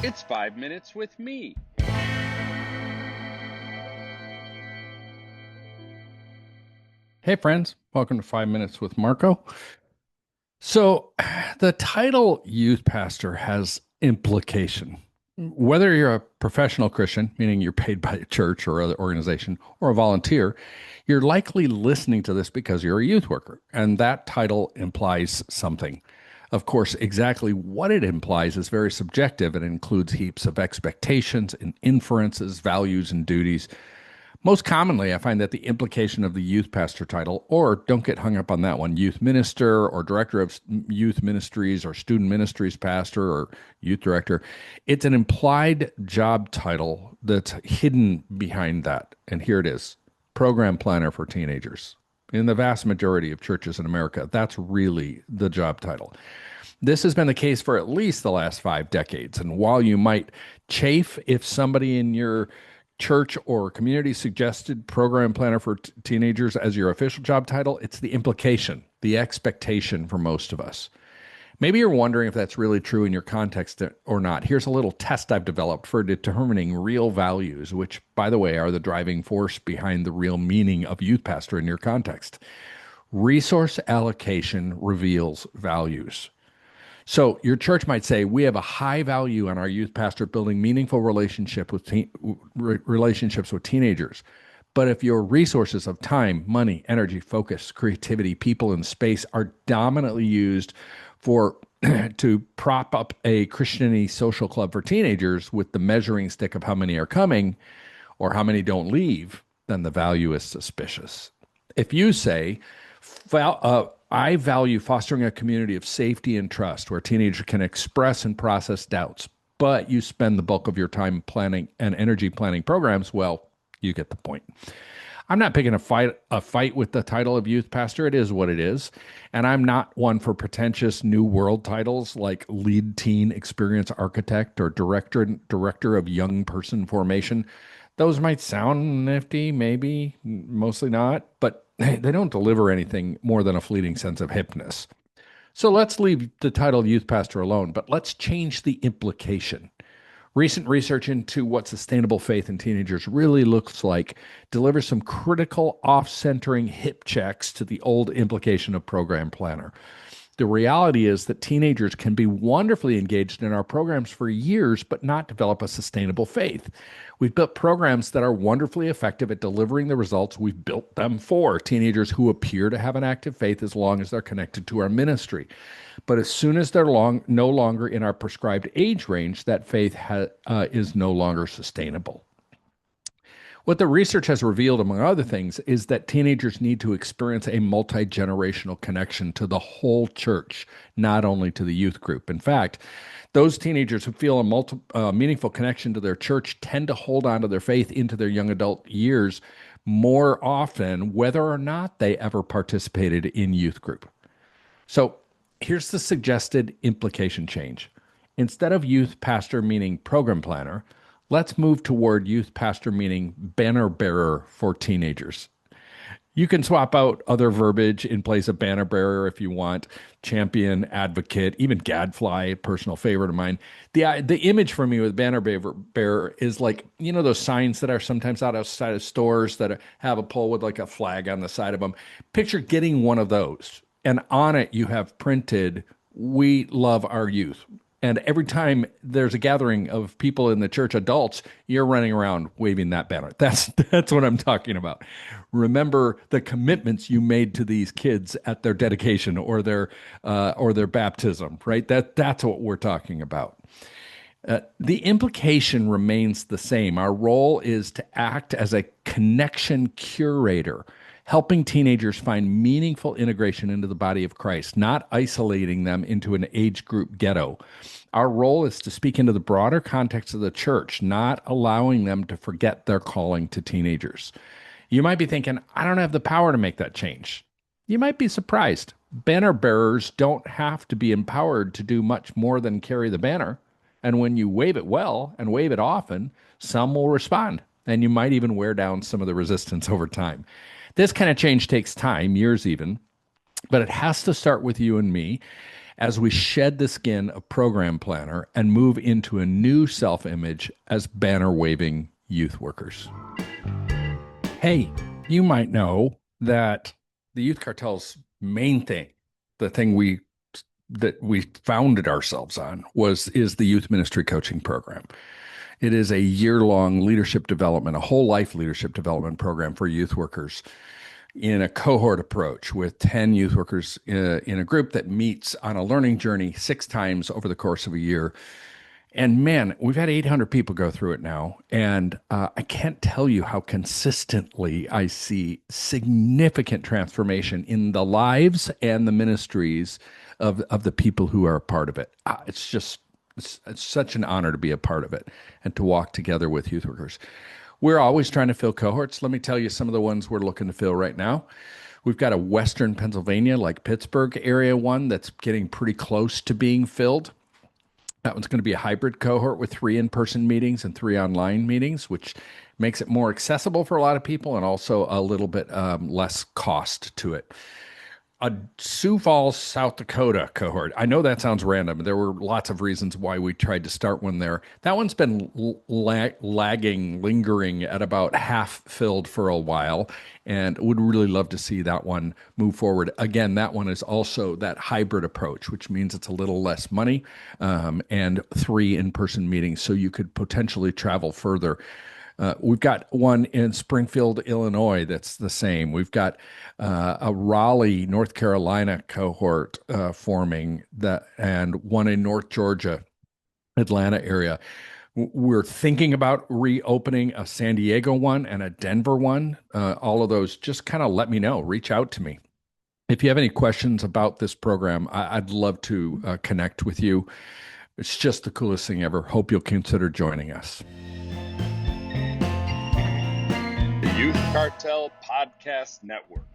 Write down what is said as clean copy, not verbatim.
It's 5 minutes with me. Hey, friends. Welcome to 5 Minutes with Marko. So, the title youth pastor has implication. Whether you're a professional Christian, meaning you're paid by a church or other organization, or a volunteer, you're likely listening to this because you're a youth worker, and that title implies something. Of course, exactly what it implies is very subjective and includes heaps of expectations and inferences, values, and duties. Most commonly, I find that the implication of the youth pastor title, or don't get hung up on that one, youth minister or director of youth ministries or student ministries pastor or youth director, it's an implied job title that's hidden behind that. And here it is: program planner for teenagers. In the vast majority of churches in America, that's really the job title. This has been the case for at least the last 5 decades. And while you might chafe if somebody in your church or community suggested program planner for teenagers as your official job title, it's the implication, the expectation for most of us. Maybe you're wondering if that's really true in your context or not. Here's a little test I've developed for determining real values, which, by the way, are the driving force behind the real meaning of youth pastor in your context. Resource allocation reveals values. So your church might say, we have a high value on our youth pastor building meaningful relationships with teenagers. But if your resources of time, money, energy, focus, creativity, people, and space are dominantly used for to prop up a Christian-y social club for teenagers with the measuring stick of how many are coming or how many don't leave, then the value is suspicious. If you say, I value fostering a community of safety and trust where teenagers can express and process doubts, but you spend the bulk of your time planning and energy planning programs, well, you get the point. I'm not picking a fight with the title of youth pastor. It is what it is. And I'm not one for pretentious new world titles like lead teen experience architect or director of young person formation. Those might sound nifty, maybe, mostly not, but they don't deliver anything more than a fleeting sense of hipness. So let's leave the title youth pastor alone, but let's change the implication. Recent research into what sustainable faith in teenagers really looks like delivers some critical off-centering hip checks to the old implication of program planner. The reality is that teenagers can be wonderfully engaged in our programs for years, but not develop a sustainable faith. We've built programs that are wonderfully effective at delivering the results we've built them for. Teenagers who appear to have an active faith as long as they're connected to our ministry. But as soon as they're no longer in our prescribed age range, that faith is no longer sustainable. What the research has revealed, among other things, is that teenagers need to experience a multi generational connection to the whole church, not only to the youth group. In fact, those teenagers who feel a meaningful connection to their church tend to hold on to their faith into their young adult years more often, whether or not they ever participated in youth group. So here's the suggested implication change. Instead of youth pastor meaning program planner, let's move toward youth pastor meaning banner bearer for teenagers. You can swap out other verbiage in place of banner bearer if you want, champion, advocate, even gadfly, personal favorite of mine. The image for me with bearer is like, you know, those signs that are sometimes out outside of stores that have a pole with like a flag on the side of them. Picture getting one of those, and on it you have printed, "We love our youth." And every time there's a gathering of people in the church, adults, you're running around waving that banner. That's what I'm talking about. Remember the commitments you made to these kids at their dedication or their baptism, right? That's what we're talking about. The implication remains the same. Our role is to act as a connection curator, helping teenagers find meaningful integration into the body of Christ, not isolating them into an age group ghetto. Our role is to speak into the broader context of the church, not allowing them to forget their calling to teenagers. You might be thinking, I don't have the power to make that change. You might be surprised. Banner bearers don't have to be empowered to do much more than carry the banner. And when you wave it well and wave it often, some will respond. And you might even wear down some of the resistance over time. This kind of change takes time, years even, but it has to start with you and me. as we shed the skin of program planner and move into a new self image as banner waving youth workers. Hey, you might know that the youth cartel's main thing, the thing we founded ourselves on, is the youth ministry coaching program. It is a year-long leadership development, a whole life leadership development program for youth workers in a cohort approach with 10 youth workers in a group that meets on a learning journey 6 times over the course of a year. And man, we've had 800 people go through it now. And I can't tell you how consistently I see significant transformation in the lives and the ministries of the people who are a part of it. It's such an honor to be a part of it and to walk together with youth workers. We're always trying to fill cohorts. Let me tell you some of the ones we're looking to fill right now. We've got a Western Pennsylvania, like Pittsburgh area one that's getting pretty close to being filled. That one's going to be a hybrid cohort with 3 in-person meetings and 3 online meetings, which makes it more accessible for a lot of people and also a little bit less cost to it. A Sioux Falls, South Dakota cohort. I know that sounds random. There were lots of reasons why we tried to start one there. That one's been lagging, lingering at about half filled for a while, and would really love to see that one move forward. Again, that one is also that hybrid approach, which means it's a little less money and 3 in-person meetings, so you could potentially travel further. We've got one in Springfield, Illinois that's the same. We've got a Raleigh, North Carolina cohort forming that, and one in North Georgia, Atlanta area. We're thinking about reopening a San Diego one and a Denver one. All of those, just kind of let me know. Reach out to me. If you have any questions about this program, I'd love to connect with you. It's just the coolest thing ever. Hope you'll consider joining us. The Youth Cartel Podcast Network.